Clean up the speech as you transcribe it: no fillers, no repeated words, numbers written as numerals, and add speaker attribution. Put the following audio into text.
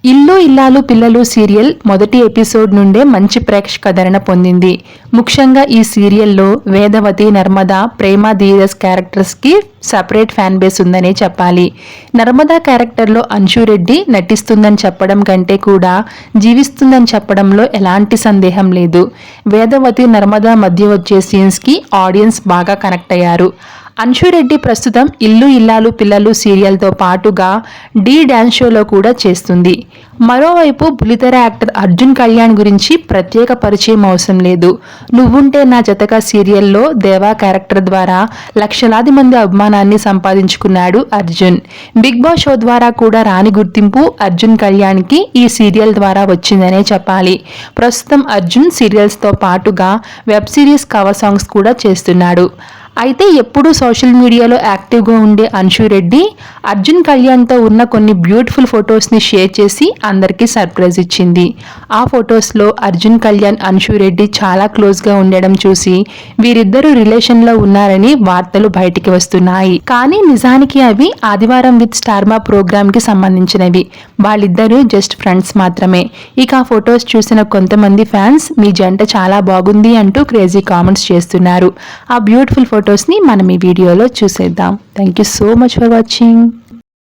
Speaker 1: ఇల్లు ఇల్లాలు పిల్లలు సీరియల్ మొదటి ఎపిసోడ్ నుండే మంచి ప్రేక్షకాదరణ పొందింది. ముఖ్యంగా ఈ సీరియల్లో వేదవతి, నర్మద, ప్రేమ, ధీరజ్ క్యారెక్టర్స్కి సపరేట్ ఫ్యాన్ బేస్ ఉందనే చెప్పాలి. నర్మద క్యారెక్టర్లో అంశురెడ్డి నటిస్తుందని చెప్పడం కంటే కూడా జీవిస్తుందని చెప్పడంలో ఎలాంటి సందేహం లేదు. వేదవతి, నర్మద మధ్య వచ్చే సీన్స్కి ఆడియన్స్ బాగా కనెక్ట్ అయ్యారు. అంశురెడ్డి ప్రస్తుతం ఇల్లు ఇల్లాలు పిల్లలు సీరియల్తో పాటుగా డి డ్యాన్స్ షోలో కూడా చేస్తుంది. మరోవైపు బుల్లితెర యాక్టర్ అర్జున్ కళ్యాణ్ గురించి ప్రత్యేక పరిచయం అవసరం లేదు. నువ్వుంటే నా జతగా సీరియల్లో దేవా క్యారెక్టర్ ద్వారా లక్షలాది మంది అభిమానాన్ని సంపాదించుకున్నాడు అర్జున్. బిగ్ బాస్ షో ద్వారా కూడా రాని గుర్తింపు అర్జున్ కళ్యాణ్కి ఈ సీరియల్ ద్వారా వచ్చిందనే చెప్పాలి. ప్రస్తుతం అర్జున్ సీరియల్స్తో పాటుగా వెబ్ సిరీస్ కవర్ సాంగ్స్ కూడా చేస్తున్నాడు. అయితే ఎప్పుడూ సోషల్ మీడియాలో యాక్టివ్గా ఉండే అంశురెడ్డి అర్జున్ కళ్యాణ్తో ఉన్న కొన్ని బ్యూటిఫుల్ ఫొటోస్ని షేర్ చేసి అందరికీ సర్ప్రైజ్ ఇచ్చింది. ఆ ఫొటోస్లో అర్జున్ కళ్యాణ్, అంశురెడ్డి చాలా క్లోజ్గా ఉండడం చూసి వీరిద్దరూ రిలేషన్లో ఉన్నారని వార్తలు బయటికి వస్తున్నాయి. కానీ నిజానికి అవి ఆదివారం విత్ స్టార్మా ప్రోగ్రామ్కి సంబంధించినవి. వాళ్ళిద్దరూ జస్ట్ ఫ్రెండ్స్ మాత్రమే. ఇక ఆ ఫొటోస్ చూసిన కొంతమంది ఫ్యాన్స్ మీ జంట చాలా బాగుంది అంటూ క్రేజీ కామెంట్స్ చేస్తున్నారు. ఆ బ్యూటిఫుల్ ఫొటోస్ని మనం ఈ వీడియోలో చూసేద్దాం. Thank you so much for watching.